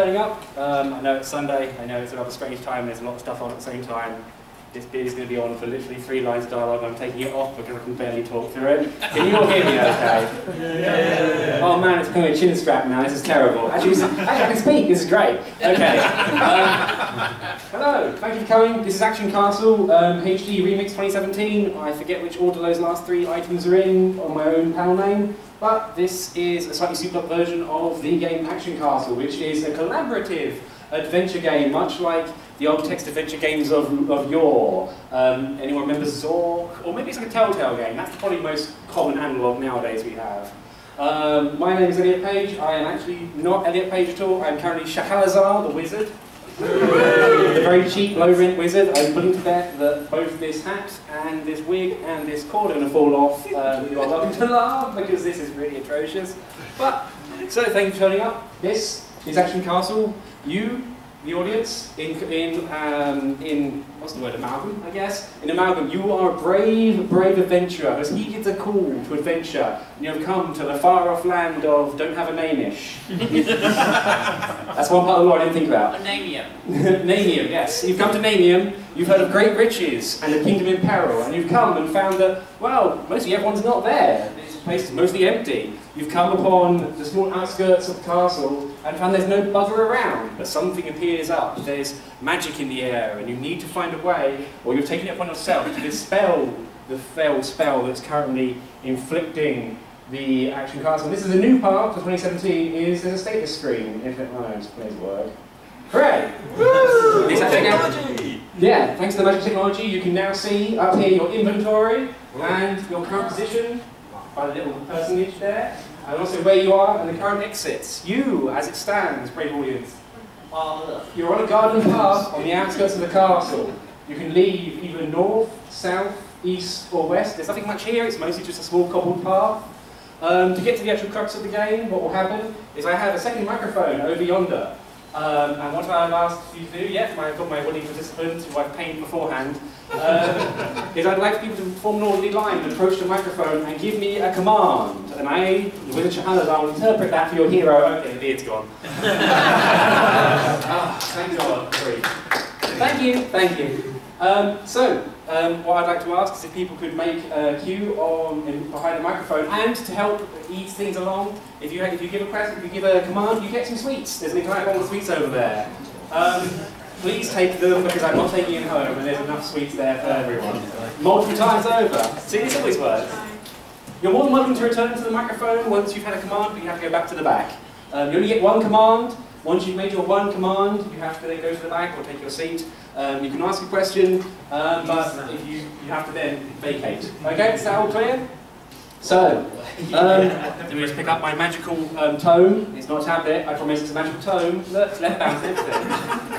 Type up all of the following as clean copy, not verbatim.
turning up. I know it's Sunday, I know it's a rather strange time, there's a lot of stuff on at the same time. This bit is going to be on for literally 3 lines of dialogue. I'm taking it off because I can barely talk through it. Can you all hear me okay? Yeah. Oh man, it's becoming a chin strap now, this is terrible. Actually, I can speak, this is great. Okay. Hello, thank you for coming. This is Action Castle, HD Remix 2017. I forget which order those last 3 items are in on my own panel name. But this is a slightly souped up version of the game Action Castle, which is a collaborative adventure game, much like the old text adventure games of yore. Anyone remember Zork? Or maybe it's like a Telltale game. That's probably the most common analogue nowadays we have. My name is Elliot Page. I am actually not Elliot Page at all. I'm currently Shahrazar, the wizard. The very cheap, low-rent wizard. I'm willing to bet that both this hat and this wig and this cord are going to fall off. You are welcome to laugh because this is really atrocious. But, so thank you for turning up. This is Action Castle. You, the audience, in what's the word, amalgam, I guess? In amalgam, you are a brave, brave adventurer who has heeded the call to adventure, and you have come to the far-off land of don't have a name-ish. That's one part of the law I didn't think about. Namium. Namium, yes. You've come to Namium, you've heard of great riches and a kingdom in peril, and you've come and found that, well, mostly everyone's not there. This place is mostly empty. You've come upon the small outskirts of the castle and found there's no bugger around, but something appears up. There's magic in the air, and you need to find a way, or you've taken it upon yourself to dispel the fell spell that's currently inflicting the Action Castle. And this is a new part for 2017, is there's a status screen, Infinite Lines, plays work. Hooray! Woo! Technology! Yeah, thanks to the magic technology, you can now see up here your inventory and your current position by the little personage there, and also where you are and the current exits. You, as it stands, brave audience, you're on a garden path on the outskirts of the castle. You can leave either north, south, east or west. There's nothing much here, it's mostly just a small cobbled path. To get to the actual crux of the game, what will happen is I have a second microphone over yonder. And what I've asked you to do, I've got my willing participants who I've paid beforehand, is I'd like people to form an orderly line and approach the microphone and give me a command. And I, the wizard Shahrazar, will interpret that for your hero. Okay, the beard's gone. Thank God. Thank you, thank you. What I'd like to ask is if people could make a queue behind the microphone, and to help ease things along, if you give a command, you get some sweets. There's an entire bowl of sweets over there. Please take them because I'm not taking it home, and there's enough sweets there for everyone. Multiple times over. See, this always works. You're more than welcome to return to the microphone once you've had a command, but you have to go back to the back. You only get one command. Once you've made your one command, you have to then go to the back or take your seat. You can ask a question, but if you have to then vacate. Okay, is that all clear? So, let me just pick up my magical tome. It's not a tablet, I promise it's a magical tome. Look, left bound,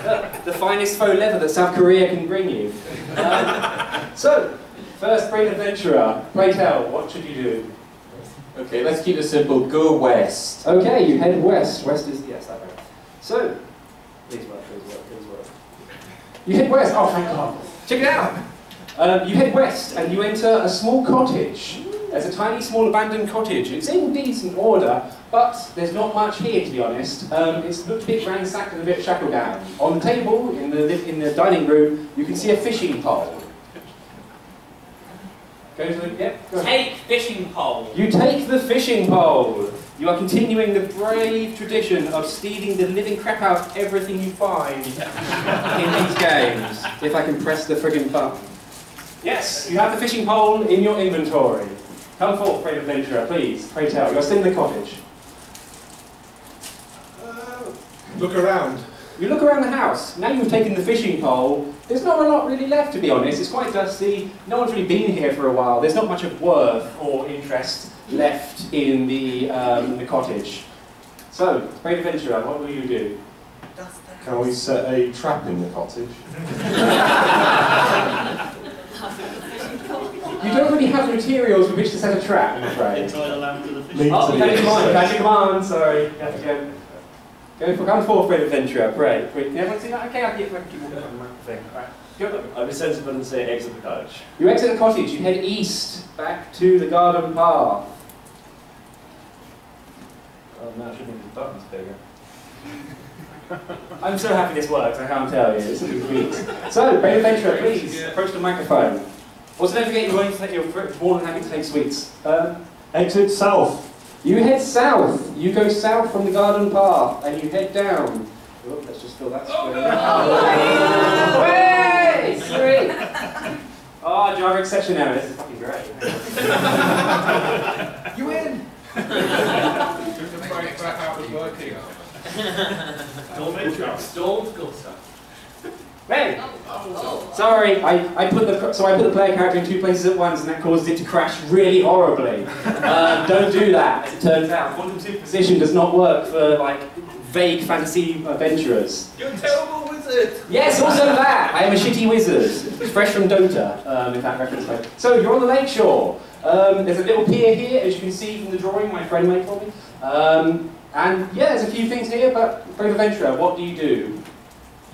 look, the finest faux leather that South Korea can bring you. So, first brave adventurer, pray tell, what should you do? Okay, let's keep it simple. Go west. Okay, you head west. West is, yes, that way. So, please work, please work, please work. You head west, oh thank God. Check it out. You head west and you enter a small cottage. There's a tiny, small, abandoned cottage. It's in decent order, but there's not much here, to be honest. It's looked a bit ransacked and a bit shackled down. On the table, in the dining room, you can see a fishing pole. Go to the, yep, go ahead. Take fishing pole. You take the fishing pole. You are continuing the brave tradition of stealing the living crap out of everything you find in these games. If I can press the friggin' button. Yes, you have the fishing pole in your inventory. Come forth, brave adventurer, please. Pray tell. You're still in the cottage. Look around. You look around the house. Now you've taken the fishing pole. There's not a lot really left, to be honest. It's quite dusty. No one's really been here for a while. There's not much of worth or interest left in the cottage. So, brave adventurer, what will you do? Can we set a trap in the cottage? You don't really have the materials with which to set a trap, I'm afraid. Enjoy the lamp to the fish. Oh, you had a command, you had a command, sorry. You have to come forth, brave adventurer, pray. Wait, can everyone see that? Okay, I can keep walking on the thing. Alright. I'll be sensible and say exit the cottage. You exit the cottage, you head east, back to the garden path. Oh no, I should make the buttons bigger. I'm so happy this works, I can't tell you. It's sweet. So, brave adventurer, please, approach the microphone. Also, don't forget you're more than happy to take sweets. Exit south. You head south. You go south from the garden path, and you head down. Oh, let's just fill that square. Way! Sweet! Oh, driver exception now. This is fucking great. You win! The break back out was working. Storm gutter. Hey! Sorry, I put the player character in two places at once, and that caused it to crash really horribly. Don't do that. As it turns out, quantum superposition does not work for like vague fantasy adventurers. You're a terrible wizard! Yes, also that! I am a shitty wizard. Fresh from Dota, if that reference makes. So, you're on the lakeshore. There's a little pier here, as you can see from the drawing my friend made for me. And yeah, there's a few things here, but brave adventurer, what do you do?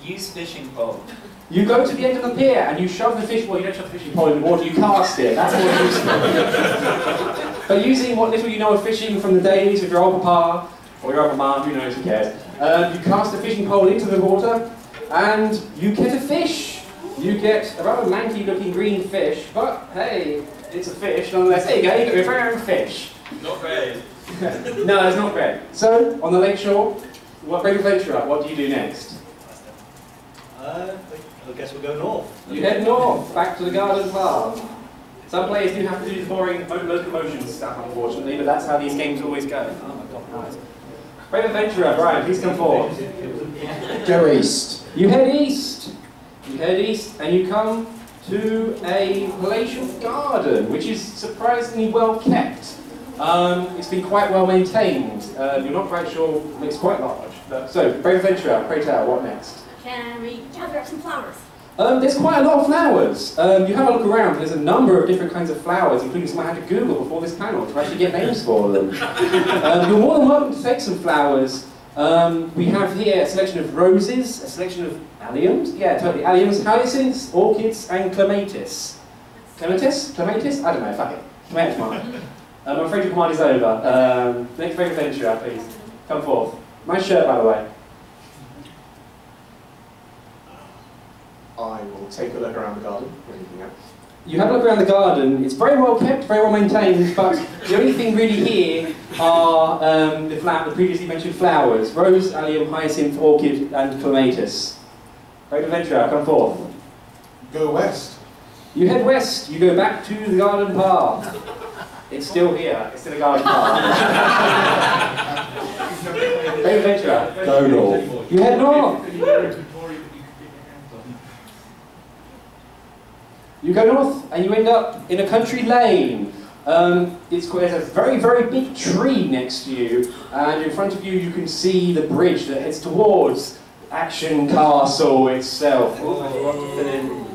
Use fishing pole. You go to the end of the pier and you shove the fish, well you don't shove the fishing pole in the water, you cast it. That's more useful. But using what little you know of fishing from the days of your old papa, or your other mom, who knows, who cares. You cast the fishing pole into the water, and you get a fish. You get a rather lanky looking green fish, but hey, it's a fish nonetheless. There you go, you got your very own fish. Not great. No, it's not great. So, on the lakeshore, brave adventurer, what do you do next? I guess we'll go north. You head north, back to the garden path. Some players do have to do the boring locomotion stuff, unfortunately, but that's how these games always go. Oh my god, nice. Brave adventurer, Brian, please come forward. Go east. You head east. You head east, and you come to a palatial garden, which is surprisingly well kept. It's been quite well maintained. You're not quite sure, it's quite large. So, brave adventurer, pray tell, what next? Can we gather up some flowers? There's quite a lot of flowers. You have a look around, there's a number of different kinds of flowers, including some I had to Google before this panel to actually get names for them. You're more than welcome to take some flowers. We have here a selection of roses, a selection of alliums, yeah, totally, alliums, hyacinths, orchids, and clematis. Clematis? Clematis? I don't know, fuck it. Clematis mine. I'm afraid your command is over. Next brave adventurer, please. Come forth. Nice shirt, by the way. I will take a look around the garden. Anything else? You have a look around the garden. It's very well kept, very well maintained, but the only thing really here are the previously mentioned flowers. Rose, allium, hyacinth, orchid, and clematis. Brave adventurer, come forth. Go west. You head west. You go back to the garden path. It's still here. It's still a garden path. Brave adventurer. Go north. You head north. You go north and you end up in a country lane. There's a very, very big tree next to you, and in front of you you can see the bridge that heads towards Action Castle itself. Oh, I forgot to fill in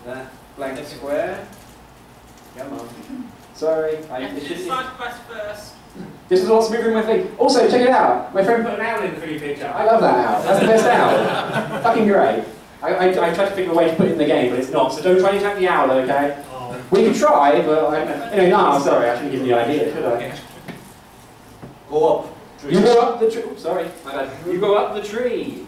that blank square. Come on. Sorry. Side quest first. This is a lot smoother in my thing. Also, check it out. My friend put an owl in the pretty picture. I love that owl. That's the best owl. Fucking great. I tried to think of a way to put it in the game, but it's not. So don't try to attack the owl, okay? Oh. We can try, but I don't know. Anyway, no, sorry, I shouldn't give you the idea, should I? Go up. You go up the tree. Sorry, my bad. You go up the tree.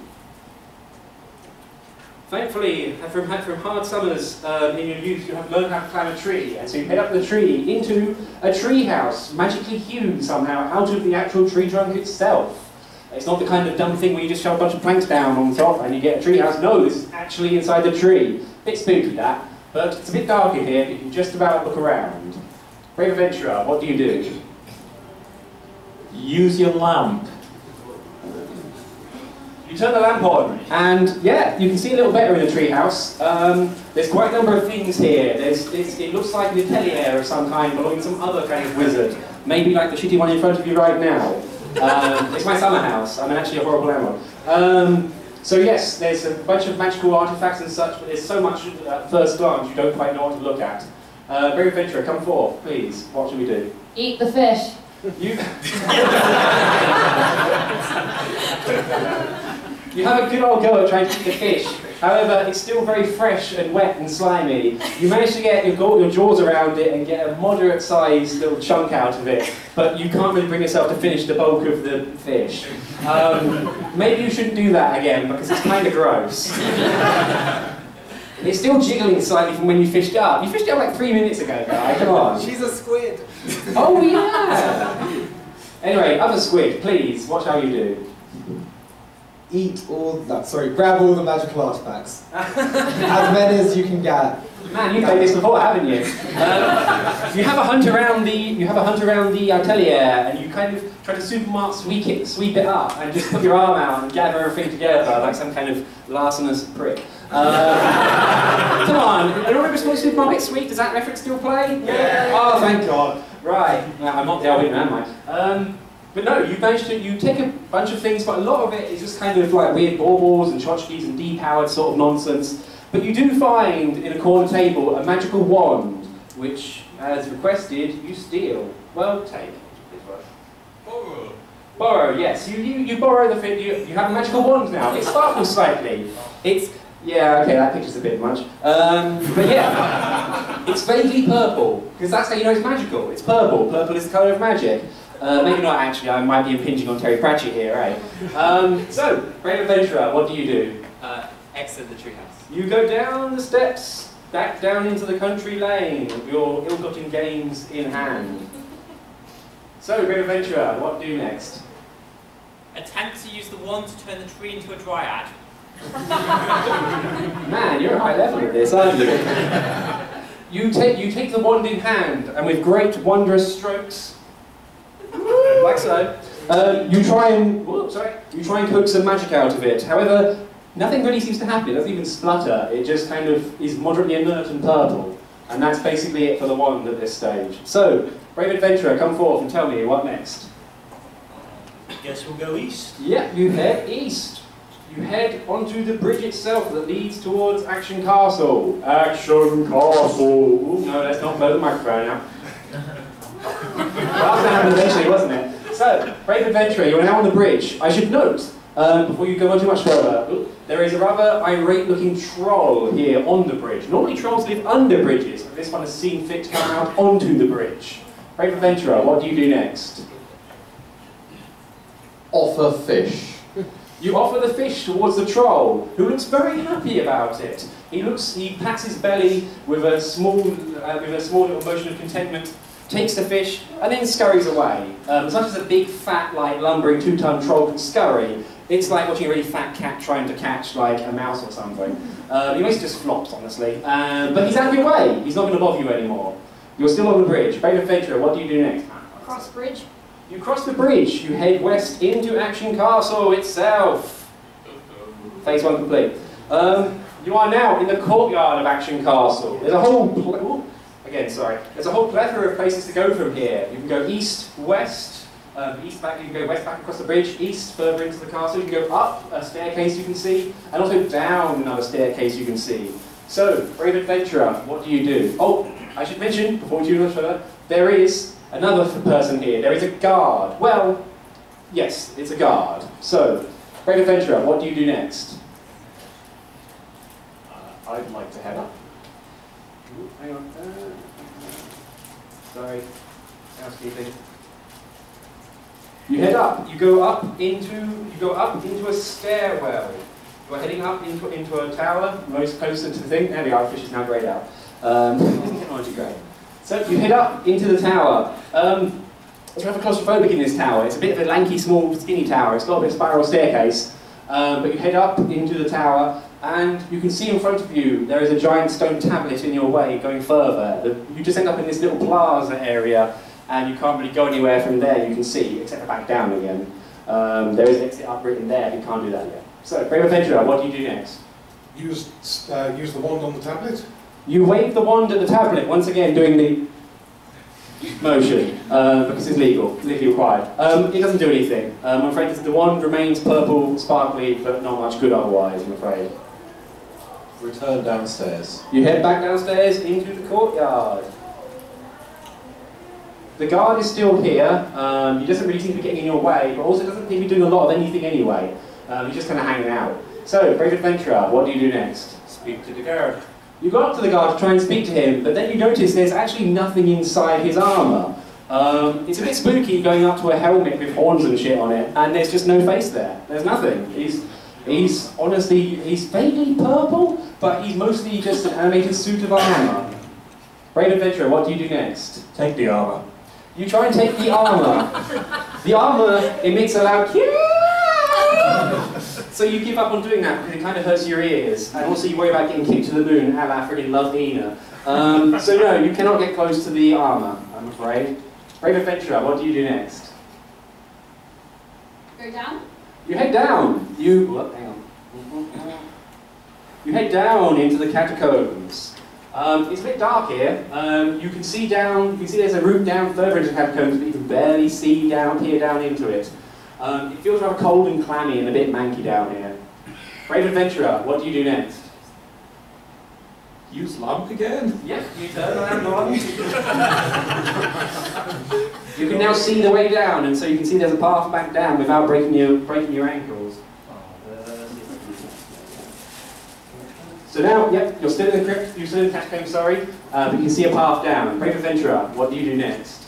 Thankfully, from hard summers in your youth, you have learned how to climb a tree, and so you head up the tree into a tree house, magically hewn somehow out of the actual tree trunk itself. It's not the kind of dumb thing where you just shove a bunch of planks down on top and you get a tree house. No, this is actually inside the tree. Bit spooky that, but it's a bit dark in here, but you can just about look around. Brave adventurer, what do you do? Use your lamp. You turn the lamp on, and yeah, you can see a little better in the treehouse. There's quite a number of things here. It looks like an atelier of some kind, belonging to some other kind of wizard. Maybe like the shitty one in front of you right now. It's my summer house. I'm actually a horrible landlord. So yes, there's a bunch of magical artifacts and such, but there's so much at first glance you don't quite know what to look at. Brave adventurer, come forth, please. What should we do? Eat the fish. You You have a good old go at trying to eat the fish, However, it's still very fresh and wet and slimy. You manage to get your jaws around it and get a moderate-sized little chunk out of it, but you can't really bring yourself to finish the bulk of the fish. Maybe you shouldn't do that again, because it's kind of gross. It's still jiggling slightly from when you fished it up. You fished it up like 3 minutes ago, guy. Come on. She's a squid. Oh, yeah! Anyway, other squid, please, watch how you do. Eat all that. Sorry, grab all the magical artifacts. As many as you can get. Man, you've played this before, haven't you? You have a hunt around the atelier, and you kind of try to sweep it up, and just put your arm out and gather everything together like some kind of larcenous prick. Come on, I don't remember Supermarket Sweep. Does that reference still play? Yeah. Oh, thank God. Right. Well, I'm not the old man, am I? But no, you take a bunch of things, but a lot of it is just kind of like weird baubles and tchotchkes and depowered sort of nonsense. But you do find in a corner table a magical wand, which, as requested, you steal. Well, take. Borrow. Borrow, yes. You borrow the thing. You have a magical wand now. It sparkles slightly. Yeah, okay, that picture's a bit much. But yeah, it's vaguely purple, because that's how you know it's magical. It's purple. Purple is the colour of magic. Maybe not actually, I might be impinging on Terry Pratchett here, right? So, brave adventurer, what do you do? Exit the treehouse. You go down the steps, back down into the country lane, with your ill-gotten gains in hand. So, brave adventurer, what do you next? Attempt to use the wand to turn the tree into a dryad. Man, you're a high level at this, aren't you? You take the wand in hand, and with great wondrous strokes, like so, you try and coax some magic out of it. However, nothing really seems to happen. It doesn't even splutter. It just kind of is moderately inert and purple, and that's basically it for the wand at this stage. So, brave adventurer, come forth and tell me what next. Guess we'll go east. Yeah, you head east. You head onto the bridge itself that leads towards Action Castle. Action Castle. Ooh, no, let's not blow the microphone out. That was going to happen eventually, wasn't it? So, brave adventurer, you're now on the bridge. I should note, before you go on too much further, there is a rather irate-looking troll here on the bridge. Normally trolls live under bridges, but this one has seen fit to come out onto the bridge. Brave adventurer, what do you do next? Offer fish. You offer the fish towards the troll, who looks very happy about it. He pats his belly with a small little motion of contentment, takes the fish, and then scurries away. As much as a big, fat, like, lumbering 2-ton troll can scurry, it's like watching a really fat cat trying to catch, like, a mouse or something. He mostly just flops, honestly. But he's out of your way. He's not going to bother you anymore. You're still on the bridge. Brave adventurer, what do you do next? Cross bridge. You cross the bridge. You head west into Action Castle itself. Phase 1 complete. You are now in the courtyard of Action Castle. There's a whole there's a whole plethora of places to go from here. You can go east, west, east back. You can go west back across the bridge, east further into the castle. You can go up a staircase you can see, and also down another staircase you can see. So, brave adventurer, what do you do? Oh, I should mention before we do much further, there is another person here. There is a guard. Well, yes, it's a guard. So, brave adventurer, what do you do next? I'd like to head up. Ooh, hang on. Sorry. Housekeeping. You head up. You go up into a stairwell. You are heading up into a tower, most closer to the thing. There we are. Fish is now greyed out. Isn't technology great? So you head up into the tower. It's rather claustrophobic in this tower. It's a bit of a lanky, small, skinny tower. It's got a bit of spiral staircase. But you head up into the tower, and you can see in front of you there is a giant stone tablet in your way going further. You just end up in this little plaza area, and you can't really go anywhere from there, you can see, except back down again. There is an exit up written there, but you can't do that yet. So, brave adventurer, what do you do next? Use the wand on the tablet. You wave the wand at the tablet, once again doing the motion, because it's legally required. It doesn't do anything. I'm afraid the wand remains purple, sparkly, but not much good otherwise, I'm afraid. Return downstairs. You head back downstairs into the courtyard. The guard is still here. He doesn't really seem to be getting in your way, but also doesn't seem to be doing a lot of anything anyway. He's just kind of hanging out. So, brave adventurer, what do you do next? Speak to the guard. You go up to the guard to try and speak to him, but then you notice there's actually nothing inside his armour. It's a bit spooky going up to a helmet with horns and shit on it, and there's just no face there. There's nothing. He's honestly, he's vaguely purple, but he's mostly just an animated suit of armour. Brave adventurer, what do you do next? Take the armor. You try and take the armour. The armour emits a loud so you give up on doing that because it kind of hurts your ears, and also you worry about getting kicked to the moon, a la friggin' Love Nina. So no, you cannot get close to the armour, I'm afraid. Brave adventurer, what do you do next? Go down. You head down. Hang on. You head down into the catacombs. It's a bit dark here. You can see there's a route down further into the catacombs, but you can barely see down into it. It feels rather cold and clammy and a bit manky down here. Brave adventurer, what do you do next? You slump again? Yep, you turn around on. You can now see the way down, and so you can see there's a path back down without breaking your ankles. So now, yep, you're still in the crypt, you're still in the catacomb, sorry, but you can see a path down. Brave adventurer, what do you do next?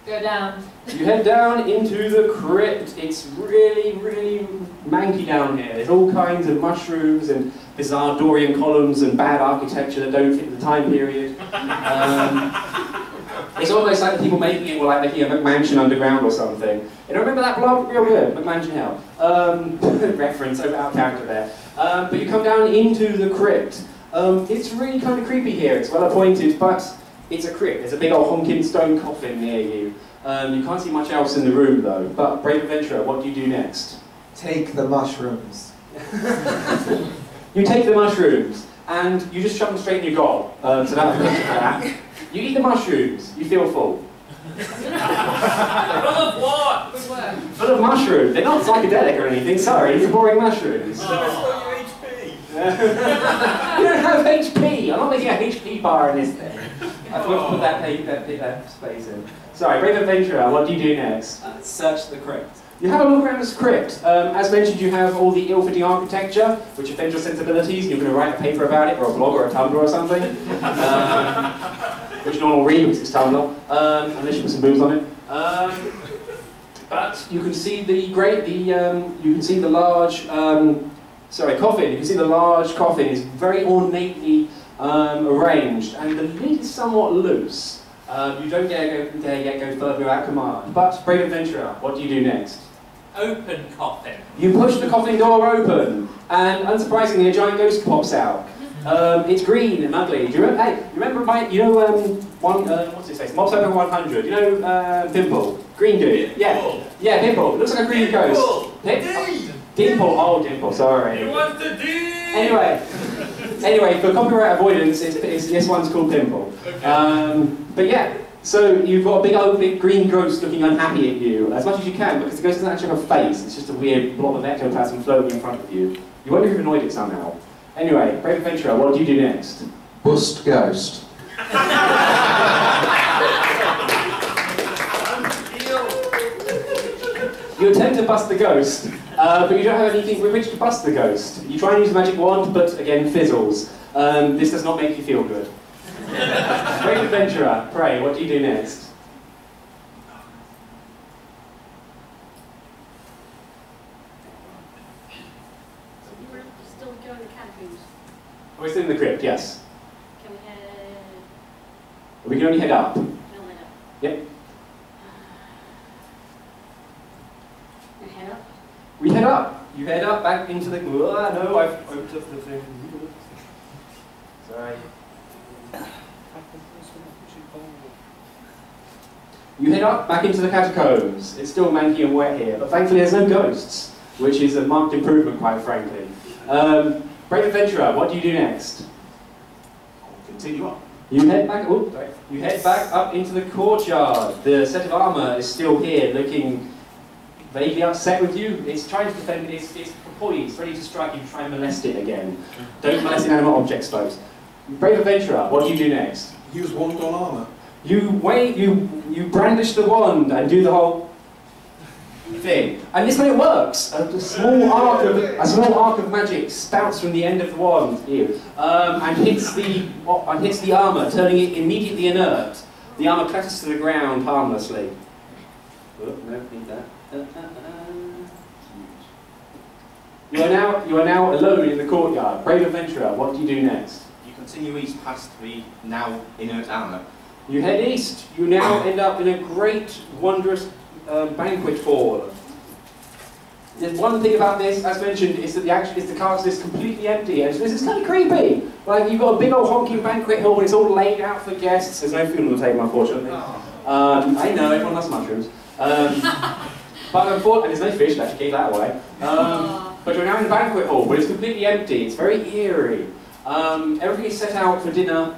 Go down. You head down into the crypt. It's really, really manky down here. There's all kinds of mushrooms and bizarre Dorian columns and bad architecture that don't fit the time period. It's almost like the people making it were like making a McMansion underground or something. You know, remember that blog? Real good, McMansion Hell. Reference out of character there. But you come down into the crypt. It's really kind of creepy here. It's well appointed, but it's a crypt. There's a big old honking stone coffin near you. You can't see much else in the room though. But brave adventurer, what do you do next? Take the mushrooms. You take the mushrooms and you just shove them straight in your gob. So that's that. You eat the mushrooms. You feel full. Full of what? Good work. Full of mushrooms. They're not psychedelic or anything. Sorry, these are boring mushrooms. So it's for your HP. You don't have HP. I'm not making a HP bar in this thing. I forgot to put that space in. Sorry, brave adventurer, what do you do next? Search the crypt. You have a look around this crypt. As mentioned, you have all the ill-fitting architecture, which offends your sensibilities, and you're going to write a paper about it, or a blog, or a Tumblr, or something. Which no one will read because it's Tumblr, unless you put some boobs on it. But you can see the large coffin. You can see the large coffin is very ornately arranged, and the lid is somewhat loose. You don't dare yet go further without command. But, brave adventurer, what do you do next? Open coffin. You push the coffin door open, and unsurprisingly, a giant ghost pops out. It's green and ugly. Do you remember? Hey, you remember what's his face? Mob's over 100. You know, Dimple, green dude. Yeah, Dimple. Looks like a green ghost. Dimple. Oh, Dimple. Sorry. He wants to do. Anyway, for copyright avoidance, this one's called Dimple. But yeah, so you've got a big green ghost looking unhappy at you, as much as you can, because the ghost doesn't actually have a face, it's just a weird blob of ectoplasm floating in front of you. You wonder if you've annoyed it somehow. Anyway, brave adventurer, what do you do next? Bust ghost. You attempt to bust the ghost, but you don't have anything with which to bust the ghost. You try and use a magic wand, but again, fizzles. This does not make you feel good. Brave adventurer, pray, what do you do next? We're still going to catacombs. Are we still in the crypt? Yes. Can we head? We can only head up. No, head up. Yep. We head up. We head up. You head up back into the. Oh, no, I've opened up the thing. Sorry. You head up back into the catacombs. It's still manky and wet here, but thankfully there's no ghosts, which is a marked improvement, quite frankly. Brave adventurer, what do you do next? Continue on. You head back. Oh, sorry. You head back up into the courtyard. The set of armor is still here, looking vaguely upset with you. It's trying to defend. It's poised, ready to strike you, to try and molest it again. Don't molest inanimate objects, folks. Brave adventurer, what do you do next? Use wand on armor. You brandish the wand and do the whole. thing. And this time it works. A small arc of magic spouts from the end of the wand here, and hits the armour, turning it immediately inert. The armour clatters to the ground harmlessly. Oh, no, need that. You are now alone in the courtyard. Brave adventurer, what do you do next? You continue east past the now inert armour. You head east. You now end up in a great, wondrous banquet hall. There's one thing about this, as mentioned, is that the castle is completely empty, and this is kind of creepy. Like, you've got a big old honking banquet hall, and it's all laid out for guests. There's no food on the table, unfortunately. I know, everyone loves mushrooms. But unfortunately, there's no fish, let's keep that away. But you're now in the banquet hall, but it's completely empty. It's very eerie. Everything is set out for dinner,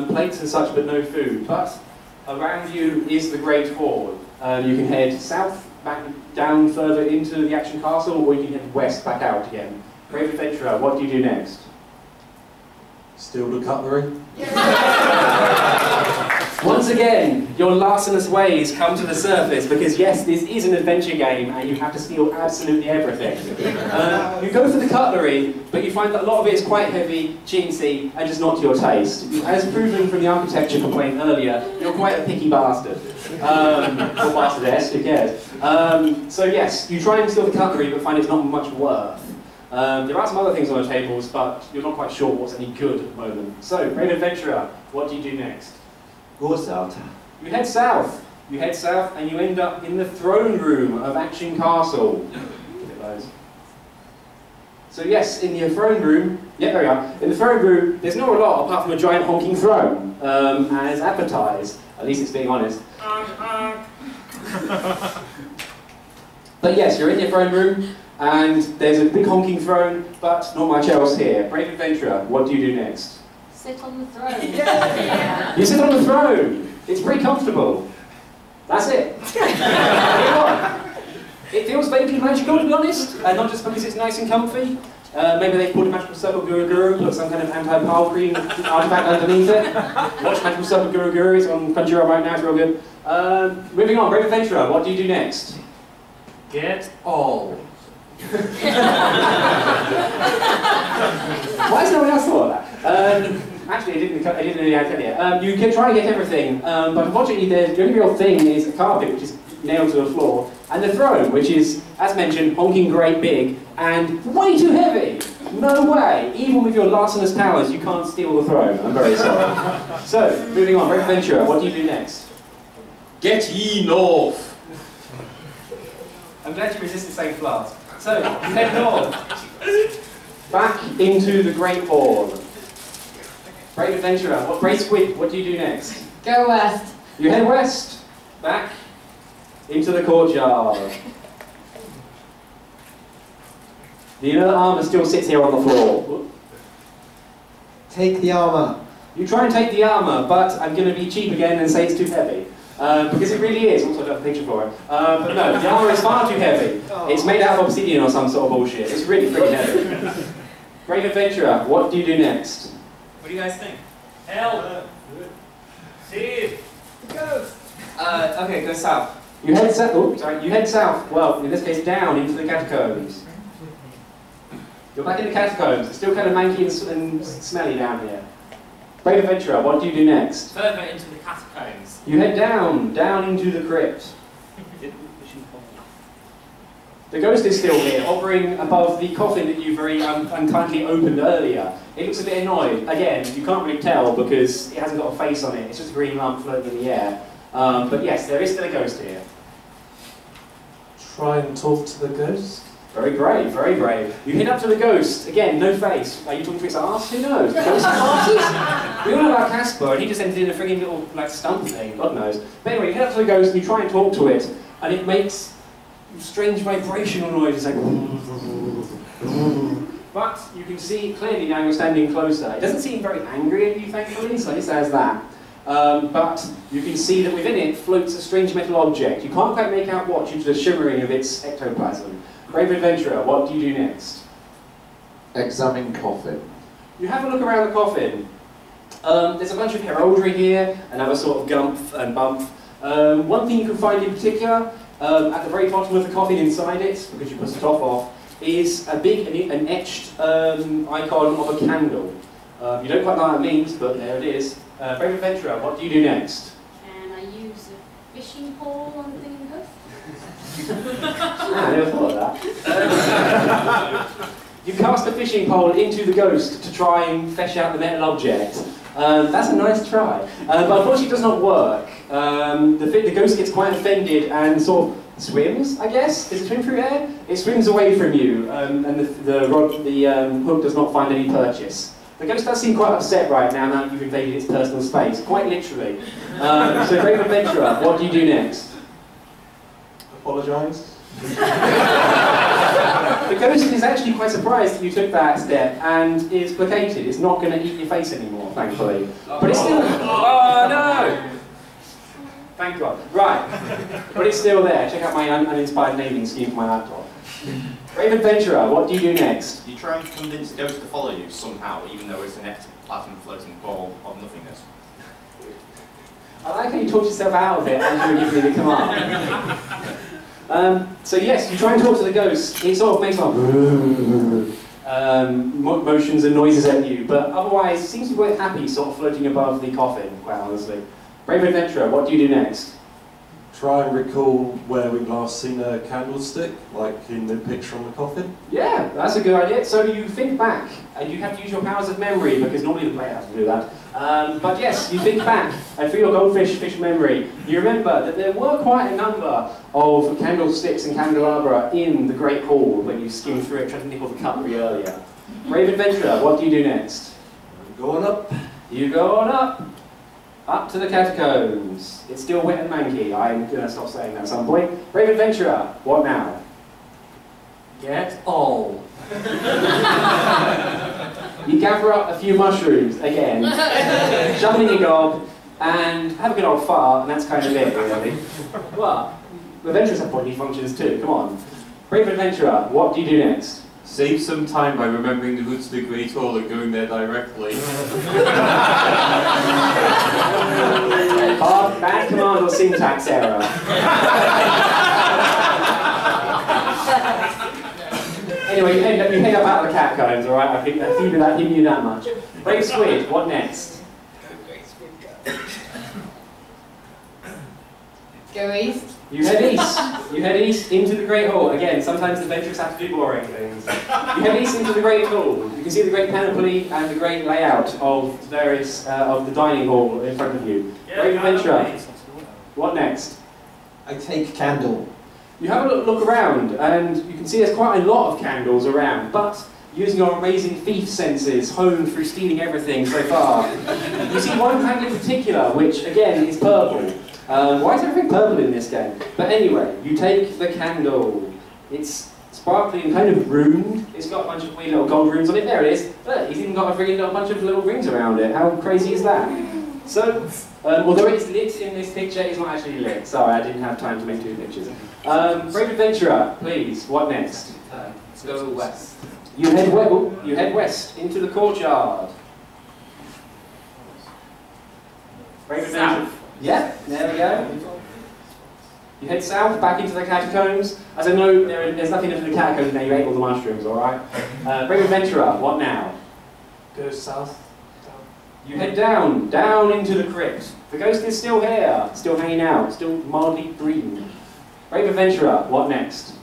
plates and such, but no food. But around you is the Great Hall. You can head south, back down further into the Action Castle, or you can head west, back out again. Brave adventurer, what do you do next? Steal the cutlery. Once again, your larcenous ways come to the surface, because yes, this is an adventure game and you have to steal absolutely everything. You go for the cutlery, but you find that a lot of it is quite heavy, chintzy, and just not to your taste. As proven from the architecture complaint earlier, you're quite a picky bastard. Or bastardess, who cares? So yes, you try and steal the cutlery, but find it's not much worth. There are some other things on the tables, but you're not quite sure what's any good at the moment. So, Brave Adventurer, what do you do next? Go south. You head south. You head south and you end up in the throne room of Action Castle. So yes, in the throne room, yeah, there we are. In the throne room, there's not a lot apart from a giant honking throne, as advertised. At least it's being honest. But yes, you're in your throne room, and there's a big honking throne, but not much else here. Brave Adventurer, what do you do next? Sit on the throne. Yeah. You sit on the throne. It's pretty comfortable. That's it. It feels vaguely magical, to be honest, and not just because it's nice and comfy. Maybe they put a magical circle Guru Guru, put some kind of anti-pile cream artifact underneath it. Watch Magical Circle Guru Guru, it's on Crunchyroll right now, it's real good. Moving on, Brave Adventurer, what do you do next? Get all. Why has no one else thought of that? Actually, I didn't really tell you. You can try and get everything, but unfortunately the only real thing is a carpet, which is nailed to the floor, and the throne, which is, as mentioned, honking great big, and way too heavy! No way! Even with your larcenous powers, you can't steal the throne. I'm very sorry. So, moving on, Brave Adventurer, what do you do next? Get ye north. I'm glad you resist the same flask. So, you head north. Back into the Great Hall. Brave Adventurer, Brave Squid, what do you do next? Go west. You head west. Back into the courtyard. The inner armour still sits here on the floor. Take the armour. You try and take the armour, but I'm going to be cheap again and say it's too heavy. Because it really is. Also, I don't have a picture for it. But no, the armour is far too heavy. It's made out of obsidian or some sort of bullshit. It's really freaking heavy. Brave Adventurer, what do you do next? What do you guys think? Hell! Steve! Go! Okay, go south. You head south. Oh, sorry. You head south. Well, in this case, down into the catacombs. You're back in the catacombs. It's still kind of manky and smelly down here. Brave Adventurer, what do you do next? Further into the catacombs. You head down into the crypt. The ghost is still here, hovering above the coffin that you very unkindly opened earlier. It looks a bit annoyed. Again, you can't really tell because it hasn't got a face on it. It's just a green lump floating in the air. But yes, there is still a ghost here. Try and talk to the ghost. Very brave, very brave. You head up to the ghost. Again, no face. Are you talking to its arse? Who knows? The ghost has arses? We all know about Casper, and he just ended in a frigging little like stump thing. God knows. But anyway, you head up to the ghost and you try and talk to it, and it makes strange vibrational noises like. But you can see clearly now you're standing closer. It doesn't seem very angry at you, thankfully, so it says that. But you can see that within it floats a strange metal object. You can't quite make out what due to the shimmering of its ectoplasm. Brave Adventurer, what do you do next? Examine coffin. You have a look around the coffin. There's a bunch of heraldry here, another sort of gumph and bump. One thing you can find in particular, at the very bottom of the coffin inside it, because you put the top off, is a big an etched icon of a candle. You don't quite know what it means, but there it is. Brave Adventurer, what do you do next? Can I use a fishing pole on the thing ghost? I never thought of that. You cast a fishing pole into the ghost to try and fish out the metal object. That's a nice try, but unfortunately it does not work. The ghost gets quite offended and sort of swims, I guess. Does it swim through air? It swims away from you, and the hook does not find any purchase. The ghost does seem quite upset right now that you've invaded its personal space, quite literally. So Brave Adventurer, what do you do next? Apologise. The ghost is actually quite surprised that you took that step and is placated. It's not going to eat your face anymore, thankfully. But it's still... Oh no! Thank God. Right. But it's still there. Check out my uninspired naming scheme for my laptop. Brave Adventurer, what do you do next? You try and convince the ghost to follow you somehow, even though it's an empty platinum floating ball of nothingness. I like how you talk yourself out of it as you were giving me the command. So yes, you try and talk to the ghost. It sort of makes like motions and noises at you, but otherwise seems to be quite happy, sort of floating above the coffin, quite honestly. Brave Adventurer, what do you do next? Try and recall where we've last seen a candlestick, like in the picture on the coffin. Yeah, that's a good idea. So you think back, and you have to use your powers of memory, because normally the player has to do that. But yes, you think back, and through your goldfish fish memory, you remember that there were quite a number of candlesticks and candelabra in the Great Hall when you skimmed through it, trying to nibble the cutlery earlier. Brave Adventurer, what do you do next? Go on up. You go on up. Up to the catacombs. It's still wet and manky. I'm going to stop saying that at some point. Brave Adventurer, what now? Get all. You gather up a few mushrooms, again, shove them in your gob, and have a good old fart, and that's kind of it, really. But, adventurers have bodily functions too, come on. Brave Adventurer, what do you do next? Save some time by remembering the route to the Great Hall and going there directly. Bad command or syntax error. Anyway, you end up out of the catacombs, alright? I think he knew that much. Brave Squid, what next? Go east. You head east. You head east into the Great Hall. Again, sometimes adventurers have to do boring things. You head east into the Great Hall. You can see the great panoply and the great layout of various of the dining hall in front of you. Brave Adventurer. What next? I take candle. You have a look around, and you can see there's quite a lot of candles around, but using your amazing thief senses honed through stealing everything so far, you see one candle in particular, which again is purple. Why is everything purple in this game? But anyway, you take the candle. It's sparkly and kind of ruined. It's got a bunch of weird little gold runes on it. There it is. Look, he's even got a really little bunch of little rings around it. How crazy is that? So, although it's lit in this picture, it's not actually lit. Sorry, I didn't have time to make two pictures. Brave Adventurer, please, what next? Let's go west. You head west into the courtyard. Brave Adventurer. Yeah, there we go. You head south, back into the catacombs. As I know, there's nothing left in the catacombs now, you ate all the mushrooms, alright? Brave Adventurer, what now? Go south. You head down into the crypt. The ghost is still here, still hanging out, still mildly green. Brave Adventurer, what next?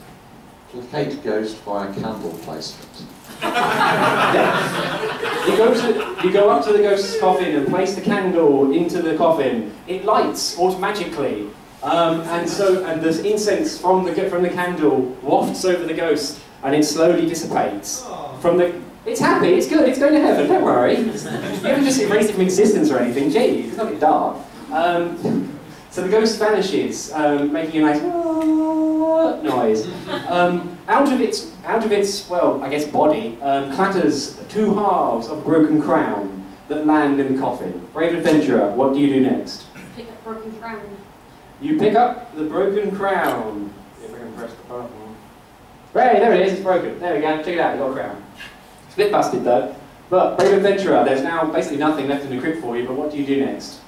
Placate ghost by a candle placement. You go up to the ghost's coffin and place the candle into the coffin. It lights automatically, and the incense from the candle wafts over the ghost, and it slowly dissipates. It's happy, it's good, it's going to heaven. Don't worry. You haven't just erased it from existence or anything. Jeez, it's not a bit dark. So the ghost vanishes, making a nice noise. Out of its, well, I guess body, clatters two halves of a broken crown that land in the coffin. Brave Adventurer, what do you do next? Pick up broken crown. You pick up the broken crown. If I can press the button. Right, there it is, it's broken. There we go, check it out, you got a crown. It's a bit busted though. But Brave Adventurer, there's now basically nothing left in the crypt for you, but what do you do next?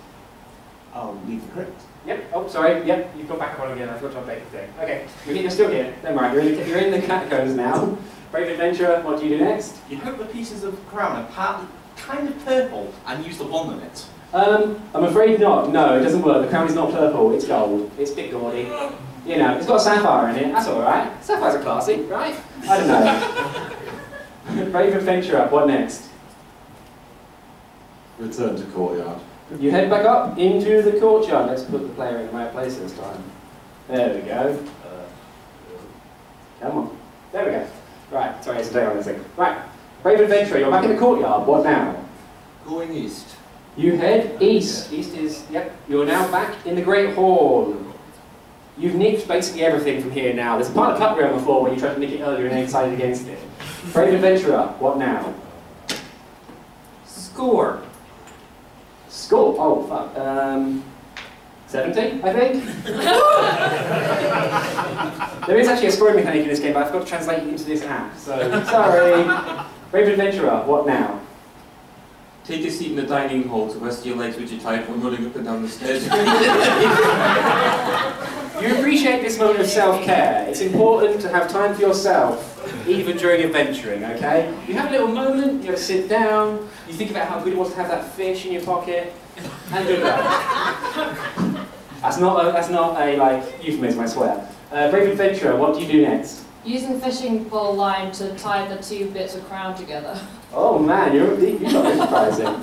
I'll leave the crypt. Yep, oh sorry, yep, you've gone back up on again, I forgot to update the thing. Okay, you're still here, don't worry, you're in the Kitacons now. Brave adventurer, what do you do next? You hope the pieces of crown are partly kind of purple and use the wand in it. I'm afraid not. No, it doesn't work. The crown is not purple, it's gold. It's a bit gaudy. You know, it's got a sapphire in it, that's alright. Sapphires are classy, right? I don't know. Brave adventurer, what next? Return to courtyard. You head back up into the courtyard. Let's put the player in the right place this time. There we go. Come on. There we go. Right, sorry, it's a day on this thing. Right, brave adventurer, you're back in the courtyard. What now? Going east. You head east. East is, yep, you're now back in the Great Hall. You've nicked basically everything from here now. There's a part of cutlery on the floor where you tried to nick it earlier and then decided against it. Brave adventurer, what now? Score. Score? Oh, fuck. 70, I think? There is actually a scoring mechanic in this game, but I forgot to translate it into this app, so sorry. Brave adventurer, what now? Take a seat in the dining hall to rest your legs which you're tired from running up and down the stairs. You appreciate this moment of self-care. It's important to have time for yourself, even during adventuring, okay? You have a little moment, you have to sit down, you think about how good it was to have that fish in your pocket, and do that. That's not a like, euphemism, I swear. Brave adventurer, what do you do next? Using fishing pole line to tie the two bits of crown together. Oh man, you're not surprising.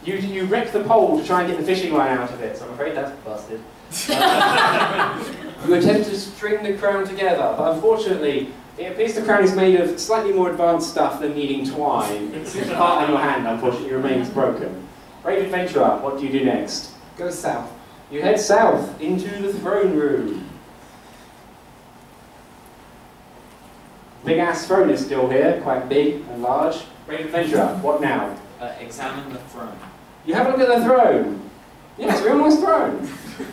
You wreck the pole to try and get the fishing line out of it, so I'm afraid that's busted. You attempt to string the crown together, but unfortunately, it appears the crown is made of slightly more advanced stuff than needing twine. The part on your hand, unfortunately, remains broken. Brave adventurer, what do you do next? Go south. You head south into the throne room. Big ass throne is still here, quite big and large. Brave adventurer, what now? Examine the throne. You have a look at the throne. Yeah, it's a real nice throne.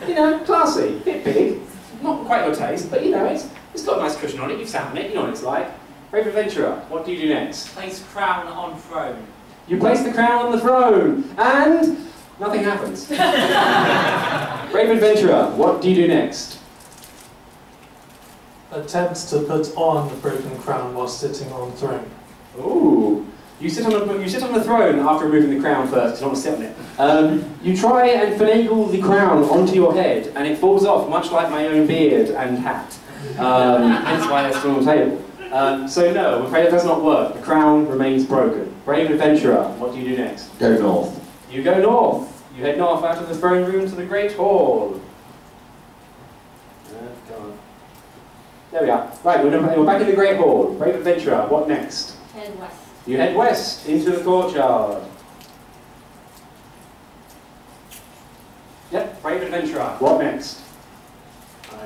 You know, classy, bit big, not quite your taste, but you know, it's got a nice cushion on it, you've sat on it, you know what it's like. Brave adventurer, what do you do next? Place crown on throne. You place the crown on the throne, and nothing happens. Brave adventurer, what do you do next? Attempts to put on the broken crown while sitting on throne. Ooh. You sit on the throne after removing the crown first, because you don't want to sit on it. You try and finagle the crown onto your head, and it falls off, much like my own beard and hat. Hence why they're still on the table. So no, I'm afraid it does not work. The crown remains broken. Brave adventurer, what do you do next? Go north. You go north. You head north out of the throne room to the Great Hall. Go on. There we are. Right, we're back in the Great Hall. Brave adventurer, what next? Head west. You head west into the courtyard. Yep, brave adventurer. What next?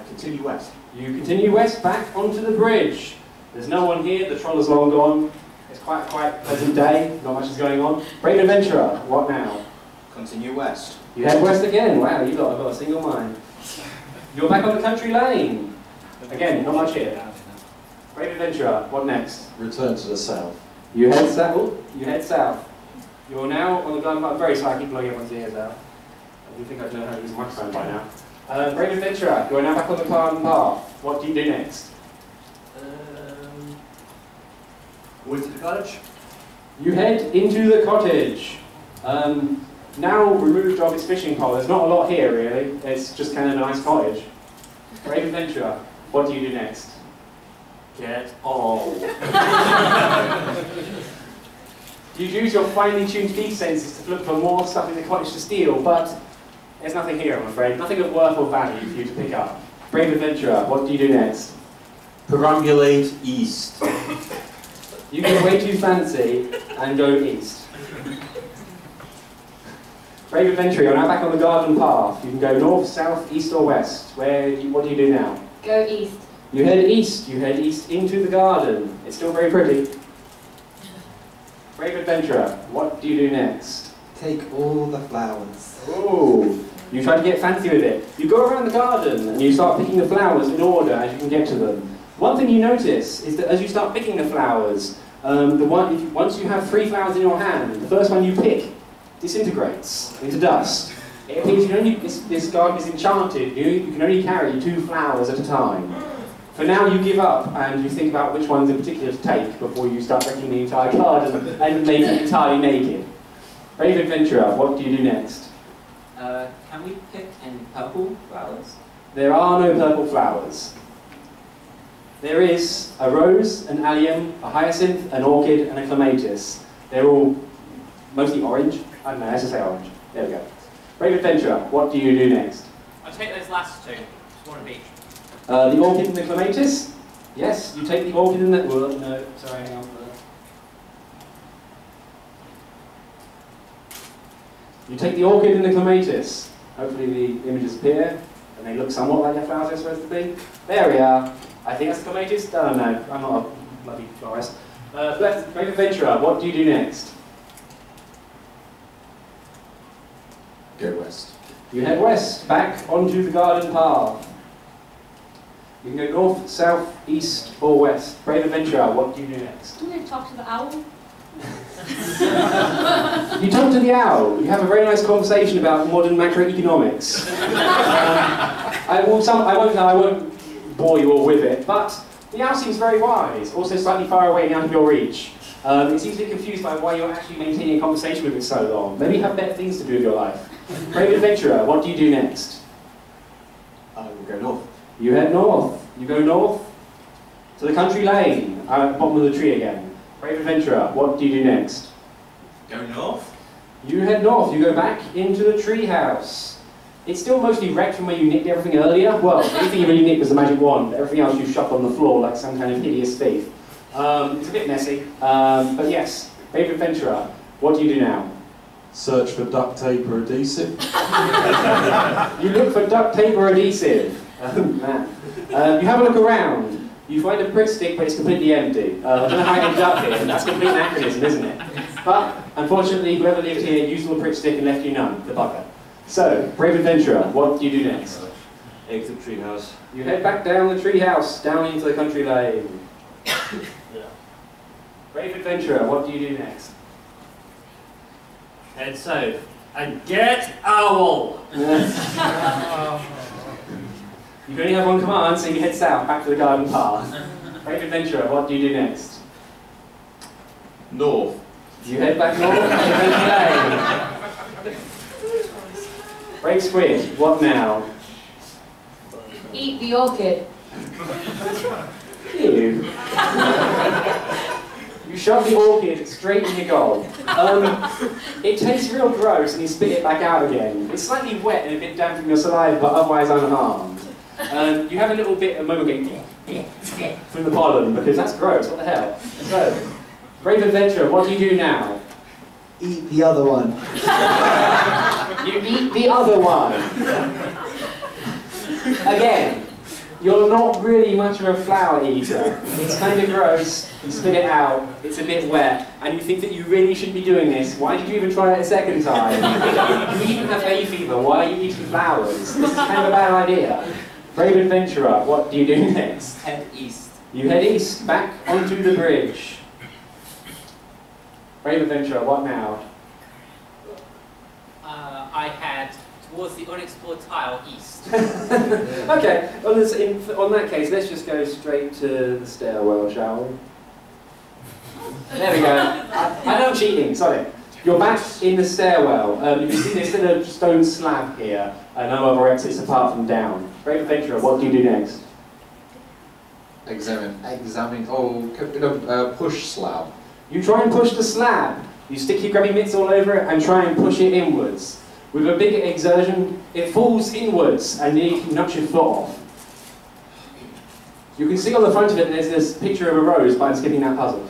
Continue west. You continue west back onto the bridge. There's no one here, the troll is long gone. It's quite a pleasant day, not much is going on. Brave adventurer, what now? Continue west. You head west again. Wow, you've got a single mind. You're back on the country lane. Again, not much here. Brave adventurer, what next? Return to the south. You head south. You head south. You're now on the garden path. I'm very sorry, I keep blowing everyone's ears out. I do think I'd know how to use a microphone by now. Brave adventurer, you're now back on the garden path. What do you do next? Into the cottage. You head into the cottage. Now removed of its fishing pole. There's not a lot here really. It's just kind of a nice cottage. Brave adventurer, what do you do next? Get old. You use your finely tuned beat senses to look for more stuff in the cottage to steal, but there's nothing here, I'm afraid. Nothing of worth or value for you to pick up. Brave adventurer, what do you do next? Perambulate east. You get way too fancy and go east. Brave adventurer, you're now back on the garden path. You can go north, south, east or west. What do you do now? Go east. You head east into the garden. It's still very pretty. Brave adventurer, what do you do next? Take all the flowers. Ooh, you try to get fancy with it. You go around the garden and you start picking the flowers in order as you can get to them. One thing you notice is that as you start picking the flowers, once you have 3 flowers in your hand, the first one you pick disintegrates into dust. It appears you can only, this garden is enchanted. You can only carry 2 flowers at a time. For now, you give up and you think about which ones in particular to take before you start wrecking the entire garden and making it entirely naked. Brave adventurer, what do you do next? Can we pick any purple flowers? There are no purple flowers. There is a rose, an allium, a hyacinth, an orchid, and a clematis. They're all mostly orange. I don't know, let's just say orange. There we go. Brave adventurer, what do you do next? I'll take those last 2. Just one of each. The orchid and the clematis? Yes, you take the orchid and the... Well, no, sorry, hang on. You take the orchid and the clematis. Hopefully the images appear, and they look somewhat like their flowers are supposed to be. There we are. I think that's the clematis. I don't know. I'm not a bloody florist. Brave adventurer, what do you do next? Go west. You head west, back onto the garden path. You can go north, south, east, or west. Brave adventurer, what do you do next? I'm going to talk to the owl. You talk to the owl. You have a very nice conversation about modern macroeconomics. I won't bore you all with it, but the owl seems very wise, also slightly far away and out of your reach. It seems to be confused by why you're actually maintaining a conversation with it so long. Maybe you have better things to do with your life. Brave adventurer, what do you do next? I will go north. You head north. You go north to the country lane, at the bottom of the tree again. Brave adventurer, what do you do next? Go north? You head north. You go back into the tree house. It's still mostly wrecked from where you nicked everything earlier. Well, the only thing you really nicked was the magic wand. Everything else you shoved on the floor like some kind of hideous thief. It's a bit messy, but yes. Brave adventurer, what do you do now? Search for duct tape or adhesive. You look for duct tape or adhesive. Man. You have a look around. You find a Pritt stick, but it's completely empty. I don't know how it ended up here. That's a complete anachronism, isn't it? But, unfortunately, whoever lived here used the Pritt stick and left you none, the bugger. So, brave adventurer, what do you do next? Exit treehouse. You head back down the tree house, down into the country lane. Brave adventurer, what do you do next? Head south. And get owl! You can only have one command, so you head south, back to the garden path. Brave adventurer, what do you do next? North. You head back north to the country lane. Brave squid, what now? Eat the orchid. Ew. You shove the orchid straight in your goal. It tastes real gross and you spit it back out again. It's slightly wet and a bit damp from your saliva, but otherwise unharmed. You have a little bit of moment going from the pollen, because that's gross, what the hell? So, brave adventurer, what do you do now? Eat the other one. You eat the other one. Again, you're not really much of a flower eater. It's kind of gross, you spit it out, it's a bit wet, and you think that you really shouldn't be doing this. Why did you even try it a second time? You even have hay fever, why are you eating flowers? This is kind of a bad idea. Brave adventurer, what do you do next? Head east. You head east, back onto the bridge. Brave adventurer, what now? I head towards the unexplored tile east. Okay, on that case, let's just go straight to the stairwell, shall we? There we go. I know I'm cheating, sorry. You're back in the stairwell. You can see there's still a stone slab here, and no other exits apart from down. Brave adventurer, what do you do next? Push slab. You try and push the slab. You stick your grubby mitts all over it and try and push it inwards. With a big exertion, it falls inwards and you can knock your foot off. You can see on the front of it there's this picture of a rose, but I'm skipping that puzzle.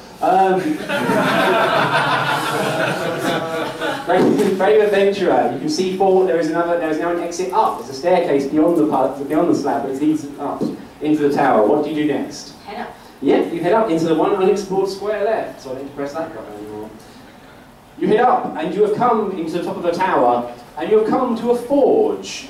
Brave adventurer, you can see there is now an exit up. There's a staircase beyond the slab, which leads up into the tower. What do you do next? Head up. Yep, you head up into the one unexplored square left, so I don't need to press that button anymore. You head up, and you have come into the top of the tower, and you have come to a forge.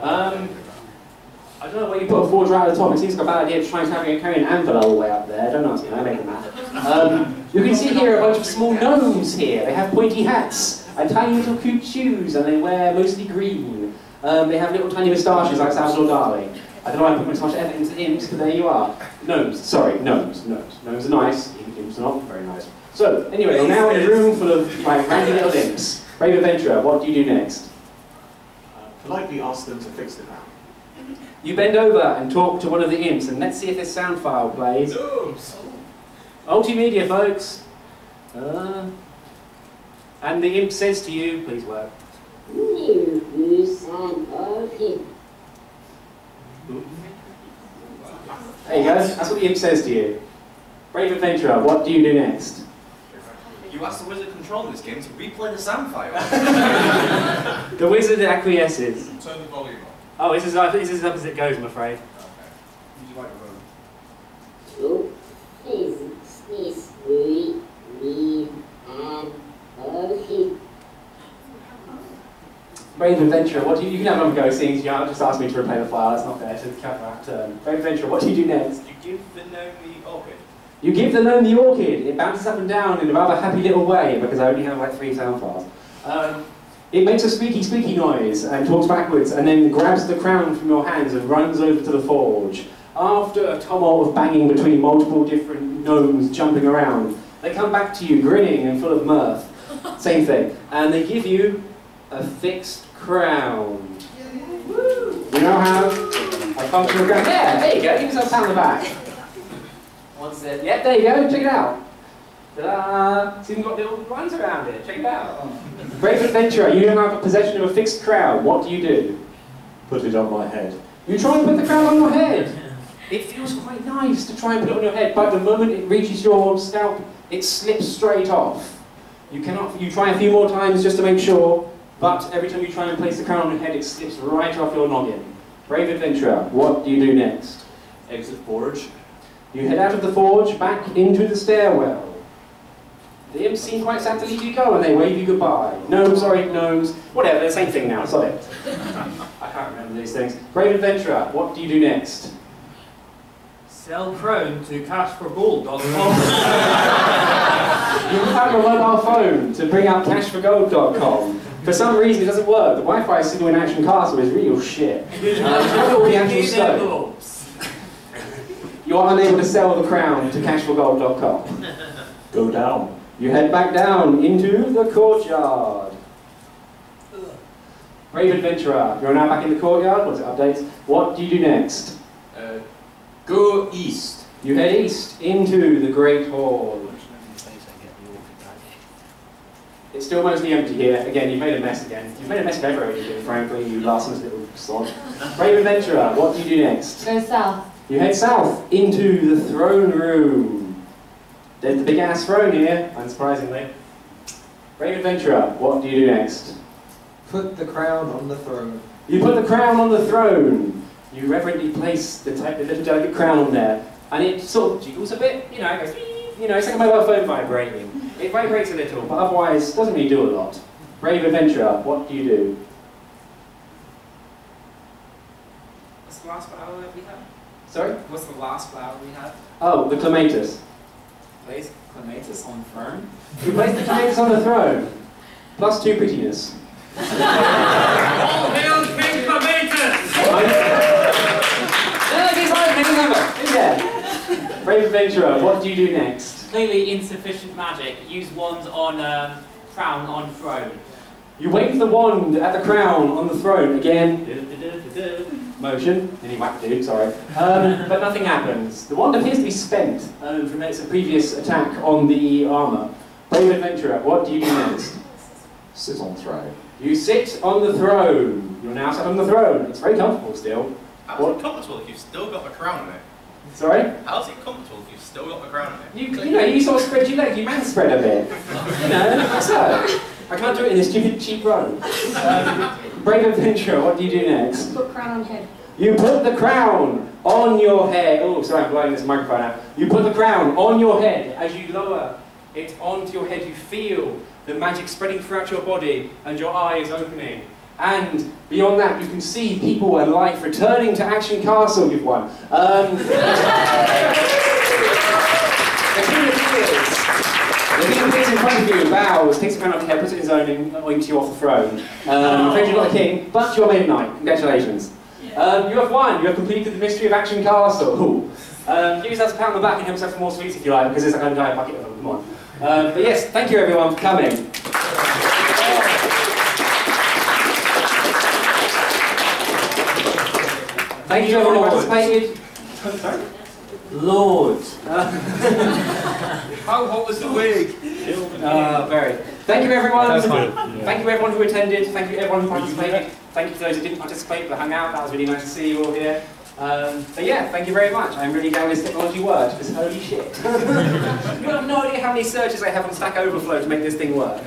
I don't know where you put a forge right at the top. It seems like a bad idea to try and carry an anvil all the way up there. Don't ask me, I make them that. You can see here a bunch of small gnomes here. They have pointy hats, and tiny little cute shoes, and they wear mostly green. They have little tiny moustaches like Salvador Dali. I don't know why I put so much effort into imps, but there you are. Gnomes, sorry, gnomes. Gnomes are nice, imps are not very nice. So, anyway, we're now in a room full of like randy little imps. Brave adventurer, what do you do next? Politely ask them to fix the crown. You bend over and talk to one of the imps, and let's see if this sound file plays. Multimedia, folks. And the imp says to you, please work. There you go, that's what the imp says to you. Brave adventurer, what do you do next? You asked the wizard controlling this game to replay the sound file. The wizard acquiesces. Turn the volume on. Oh, this is up as it goes, I'm afraid. Brave adventurer, what do you can have another go, seeing you just asked me to replay the file, that's not fair, so count that turn. Brave adventurer, what do you do next? You give the gnome the orchid. You give the gnome the orchid. It bounces up and down in a rather happy little way, because I only have like 3 sound files. It makes a squeaky noise and talks backwards, and then grabs the crown from your hands and runs over to the forge. After a tumult of banging between multiple different gnomes jumping around, they come back to you grinning and full of mirth. Same thing. And they give you a fixed crown. You now have a functional crown. Yeah, there you go. Give yourself a pat on the back. What's it? Yeah, there you go. Check it out. Ta-da! It's even got little lines around it. Check it out. Brave adventurer, you now have possession of a fixed crown. What do you do? Put it on my head. You try and put the crown on your head. It feels quite nice to try and put it on your head, but the moment it reaches your scalp, it slips straight off. You try a few more times just to make sure, but every time you try and place the crown on your head, it slips right off your noggin. Brave adventurer, what do you do next? Exit forge. You head out of the forge, back into the stairwell. The imps seem quite sad to leave you go, and they wave you goodbye. Gnomes, whatever, the same thing now, sorry. I can't remember these things. Brave adventurer, what do you do next? Sell prone to cashforgold.com. You have your mobile phone to bring up cashforgold.com. For some reason it doesn't work. The Wi-Fi signal in Action Castle is real shit. All the actual stuff. You are unable to sell the crown to cashforgold.com. Go down. You head back down into the courtyard. Brave adventurer, you're now back in the courtyard. What's it, updates? What do you do next? Go east. You head east into the Great Hall. It's still mostly empty here. Again, you've made a mess again. You've made a mess of everything, frankly, you larcenous little sod. Brave adventurer, what do you do next? Go south. You head south into the throne room. There's the big ass throne here, unsurprisingly. Brave adventurer, what do you do next? Put the crown on the throne. You put the crown on the throne. You reverently place the little delicate crown on there, and it sort of jiggles a bit, it goes, it's like a mobile phone vibrating. It vibrates a little, but otherwise doesn't really do a lot. Brave adventurer, what do you do? What's the last flower that we have? Sorry? What's the last flower we have? Oh, the clematis. Place clematis on throne. You place the clematis on the throne, plus 2 prettiness. All hail King Clematis! Brave adventurer, what do you do next? Clearly insufficient magic. Use wand on crown on throne. You wave the wand at the crown on the throne again. Motion. Any whack dude, sorry. But nothing happens. The wand appears to be spent from its previous attack on the armour. Brave adventurer, what do you do next? Sit on throne. You sit on the throne. You're now sat on the throne. It's very comfortable still. How's it comfortable if you've still got the crown on it? Sorry? How's it comfortable if you've still got the crown on it? You sort of spread your legs, you man spread a bit. So. I can't do it in this stupid cheap robe. Brave adventurer, what do you do next? Put crown on head. You put the crown on your head. Oh, sorry, I'm blowing this microphone out. You put the crown on your head. As you lower it onto your head, you feel the magic spreading throughout your body and your eyes opening. And beyond that, you can see people and life returning to Action Castle. You've won. The king sits in front of you, bows, takes a crown off your head, puts it in his own, and oinks you off the throne. I'm afraid you're not a king, but you're made of knight. Congratulations. You have won. You have completed the mystery of Action Castle. Give yourself a pat on the back and help yourself for more sweets if you like, because there's a entire bucket of them. Come on. But yes, thank you everyone for coming. Thank you everyone who participated. Sorry? Lord. How hot was the wig? Very. Thank you everyone. That was fun. Thank you everyone who attended. Thank you everyone who participated. Thank you to those who didn't participate but hung out. That was really nice to see you all here. But yeah, thank you very much. I'm really glad this technology works, because holy shit. You have no idea how many searches I have on Stack Overflow to make this thing work.